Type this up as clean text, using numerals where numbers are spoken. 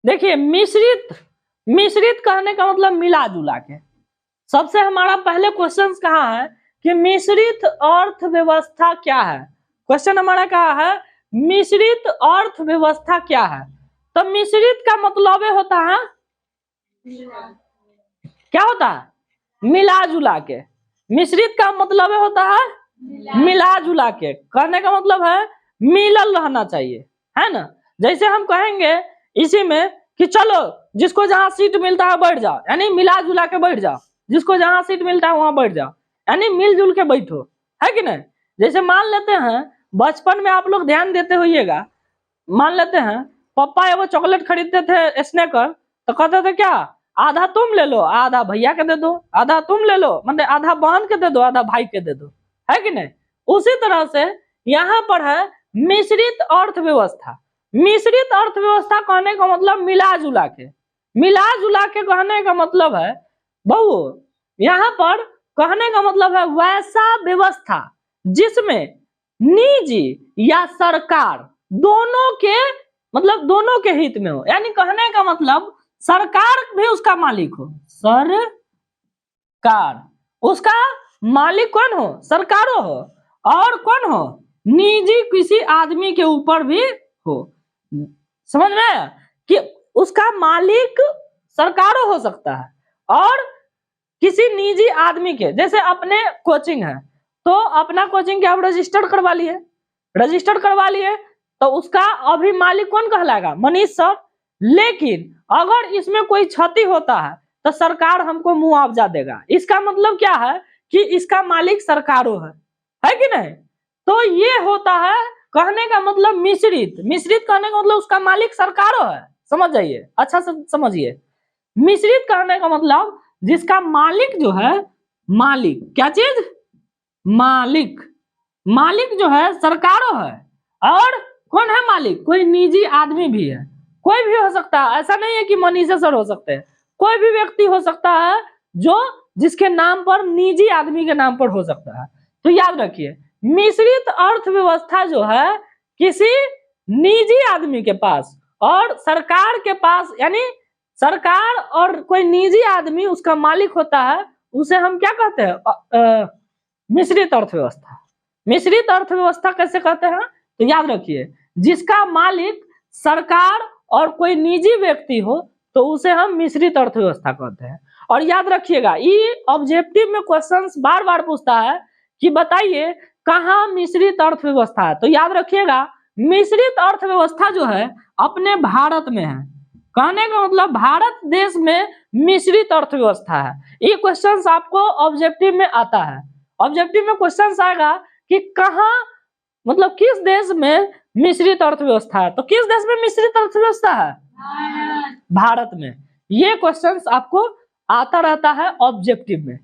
देखिए मिश्रित, मिश्रित कहने का मतलब मिला जुला के। सबसे हमारा पहले क्वेश्चन कहा है कि मिश्रित अर्थव्यवस्था क्या है। क्वेश्चन हमारा कहा है मिश्रित अर्थव्यवस्था क्या है। तो मिश्रित का मतलब होता है क्या होता है, मिला जुला के। मिश्रित का मतलब होता है मिला जुला के। कहने का मतलब है मिलल रहना चाहिए, है ना। जैसे हम कहेंगे इसी में कि चलो जिसको जहां सीट मिलता है बैठ जाओ, यानी मिला जुला के बैठ जाओ, जिसको जहां सीट मिलता है वहां बैठ जाओ, यानी मिलजुल के बैठो, है कि नहीं। जैसे मान लेते हैं बचपन में आप लोग ध्यान देते होइएगा, मान लेते हैं पापा एगो चॉकलेट खरीदते थे स्नैकर, तो कहते थे क्या, आधा तुम ले लो आधा भैया के दे दो, आधा तुम ले लो मतलब आधा बहन के दे दो आधा भाई के दे दो, है कि नहीं। उसी तरह से यहाँ पर है मिश्रित अर्थव्यवस्था। मिश्रित अर्थव्यवस्था कहने का मतलब मिला जुला के, मिला जुला के कहने का मतलब है बहु, यहाँ पर कहने का मतलब है वैसा व्यवस्था जिसमें निजी या सरकार दोनों के मतलब दोनों के हित में हो। यानी कहने का मतलब सरकार भी उसका मालिक हो, सरकार उसका मालिक कौन हो, सरकारों हो, और कौन हो, निजी किसी आदमी के ऊपर भी हो। समझ में आया कि उसका मालिक सरकारों हो सकता है और किसी निजी आदमी के। जैसे अपने कोचिंग है तो अपना कोचिंग के आप रजिस्टर्ड करवा लिए, रजिस्टर्ड करवा लिए तो उसका अभी मालिक कौन कहलाएगा, मनीष सर। लेकिन अगर इसमें कोई क्षति होता है तो सरकार हमको मुआवजा देगा। इसका मतलब क्या है कि इसका मालिक सरकारों है कि नहीं। तो ये होता है कहने का मतलब मिश्रित। मिश्रित कहने का मतलब उसका मालिक सरकारों है, समझ जाइए, अच्छा से समझिए। मिश्रित कहने का मतलब जिसका मालिक जो है, मालिक क्या चीज, मालिक, मालिक जो है सरकारों है, और कौन है मालिक, कोई निजी आदमी भी है, कोई भी हो सकता है। ऐसा नहीं है कि मनीष सर हो सकते हैं, कोई भी व्यक्ति हो सकता है जो जिसके नाम पर निजी आदमी के नाम पर हो सकता है। तो याद रखिए मिश्रित अर्थव्यवस्था जो है किसी निजी आदमी के पास और सरकार के पास, यानी सरकार और कोई निजी आदमी उसका मालिक होता है, उसे हम क्या कहते हैं, मिश्रित अर्थव्यवस्था। मिश्रित अर्थव्यवस्था कैसे कहते हैं तो याद रखिए जिसका मालिक सरकार और कोई निजी व्यक्ति हो तो उसे हम मिश्रित अर्थव्यवस्था कहते हैं। और याद रखिएगा ये ऑब्जेक्टिव में क्वेश्चंस बार बार पूछता है कि बताइए कहाँ मिश्रित अर्थव्यवस्था है। तो याद रखिएगा मिश्रित अर्थव्यवस्था जो है अपने भारत में है। कहने का मतलब भारत देश में मिश्रित अर्थव्यवस्था है। ये क्वेश्चंस आपको ऑब्जेक्टिव में आता है। ऑब्जेक्टिव में क्वेश्चंस आएगा कि कहाँ मतलब किस देश में मिश्रित अर्थव्यवस्था है। तो किस देश में मिश्रित अर्थव्यवस्था है, भारत में। ये क्वेश्चंस आपको आता रहता है ऑब्जेक्टिव में।